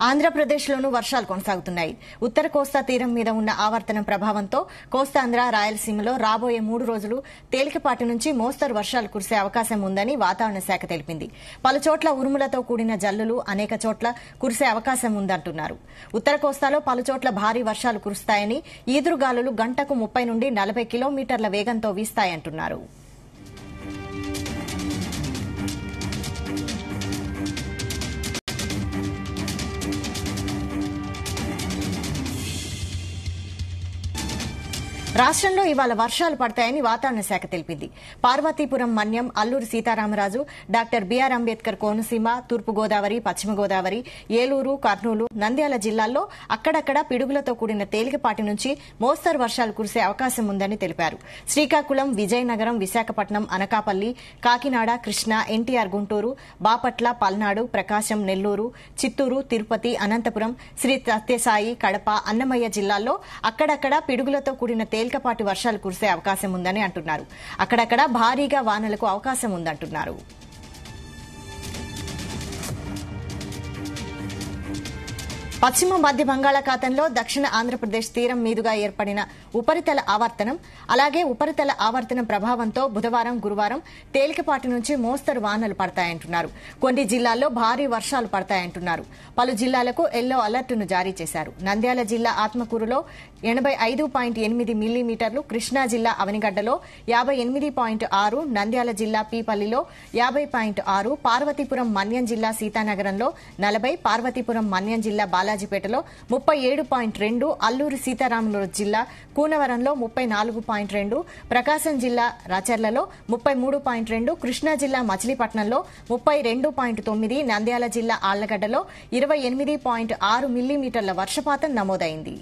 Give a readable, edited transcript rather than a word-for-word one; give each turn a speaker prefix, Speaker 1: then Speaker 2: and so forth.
Speaker 1: ఆంధ్రప్రదేశ్లోనూ వర్షాలు కొనసాగుతున్నాయి. ఉత్తర కోస్తా తీరం మీద ఉన్న ఆవర్తనం ప్రభావంతో కోస్తాంధ్ర, రాయలసీమలో రాబోయే 3 రోజులు తేలికపాటి నుంచి మోస్తరు వర్షాలు కురిసే అవకాశం ఉందని వాతావరణ శాఖ తెలిపింది. పలుచోట్ల ఉరుములతో కూడిన జల్లులు, అనేక చోట్ల కురిసే అవకాశం ఉందంటున్నారు. ఉత్తర కోస్తాలో పలుచోట్ల భారీ వర్షాలు కురుస్తాయని, ఈదురుగాలులు గంటకు 30 నుండి 40 కిలోమీటర్ల వేగంతో వీస్తాయంటున్నారు. రాష్ట్రంలో ఇవాళ వర్షాలు పడతాయని వాతావరణ శాఖ తెలిపింది. పార్వతీపురం మన్యం, అల్లూరి సీతారామరాజు, డాక్టర్ బీఆర్ అంబేద్కర్ కోనసీమ, తూర్పుగోదావరి, పశ్చిమ గోదావరి, ఏలూరు, కర్నూలు, నంద్యాల జిల్లాల్లో అక్కడక్కడ పిడుగులతో కూడిన తేలికపాటి నుంచి మోస్తరు వర్షాలు కురిసే అవకాశం ఉందని తెలిపారు. శ్రీకాకుళం, విజయనగరం, విశాఖపట్నం, అనకాపల్లి, కాకినాడ, కృష్ణా, ఎన్టీఆర్ గుంటూరు, బాపట్ల, పల్నాడు, ప్రకాశం, నెల్లూరు, చిత్తూరు, తిరుపతి, అనంతపురం, శ్రీ సత్యసాయి, కడప, అన్నమయ్య జిల్లాల్లో అక్కడక్కడ పిడుగులతో కూడిన తేలికపాటి వర్షాలు కురిసే అవకాశం ఉందని అంటున్నారు. అక్కడక్కడ భారీగా వానలకు అవకాశం ఉందంటున్నారు. పశ్చిమ మధ్య బంగాళాఖాతంలో దక్షిణ ఆంధ్రప్రదేశ్ తీరం మీదుగా ఏర్పడిన ఉపరితల ఆవర్తనం, అలాగే ఉపరితల ఆవర్తనం ప్రభావంతో బుధవారం, గురువారం తేలికపాటి నుంచి మోస్తరు వానలు పడతాయంటున్నారు. కొన్ని జిల్లాల్లో భారీ వర్షాలు పడతాయంటున్నారు. పలు జిల్లాలకు ఎల్లో అలర్టును జారీ చేశారు. నంద్యాల జిల్లా ఆత్మకూరులో 85.8 మిల్లీమీటర్లు, కృష్ణా జిల్లా అవనిగడ్డలో 58.6, నంద్యాల జిల్లా పీపల్లిలో 50.6, పార్వతీపురం మన్యం జిల్లా సీతానగరంలో 40, పార్వతీపురం మన్యం జిల్లా బాలాజీపేటలో 37.2, అల్లూరి సీతారామరాజు జిల్లా కూనవరంలో 34.2, ప్రకాశం జిల్లా రాచర్లలో 33.2, కృష్ణా జిల్లా మచిలీపట్నంలో 32.9, నంద్యాల జిల్లా ఆళ్లగడ్డలో 28.6 మిల్లీమీటర్ల వర్షపాతం నమోదైంది.